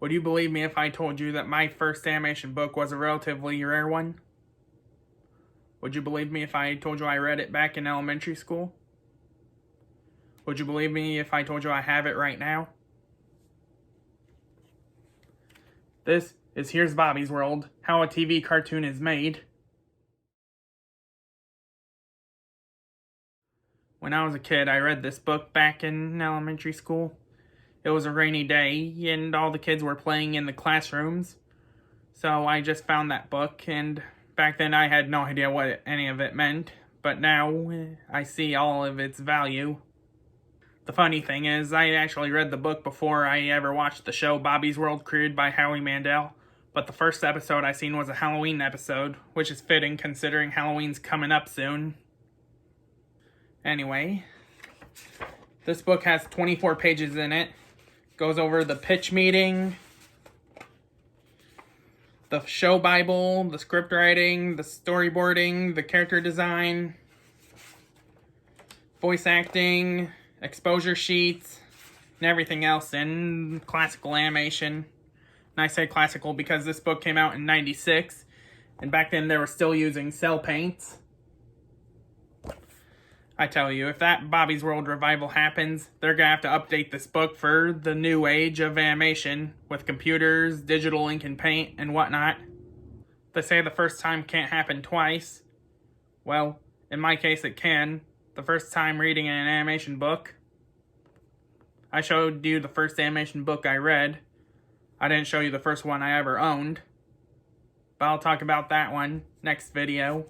Would you believe me if I told you that my first animation book was a relatively rare one? Would you believe me if I told you I read it back in elementary school? Would you believe me if I told you I have it right now? This is Here's Bobby's World, How a TV Cartoon is Made. When I was a kid, I read this book back in elementary school. It was a rainy day, and all the kids were playing in the classrooms. So I just found that book, and back then I had no idea what any of it meant. But now, I see all of its value. The funny thing is, I actually read the book before I ever watched the show Bobby's World, created by Howie Mandel. But the first episode I seen was a Halloween episode, which is fitting considering Halloween's coming up soon. Anyway, this book has 24 pages in it. Goes over the pitch meeting, the show Bible, the script writing, the storyboarding, the character design, voice acting, exposure sheets, and everything else in classical animation. And I say classical because this book came out in '96, and back then they were still using cell paints. I tell you, if that Bobby's World revival happens, they're gonna have to update this book for the new age of animation, with computers, digital ink and paint, and whatnot. They say the first time can't happen twice. Well, in my case it can. The first time reading an animation book. I showed you the first animation book I read. I didn't show you the first one I ever owned. But I'll talk about that one next video.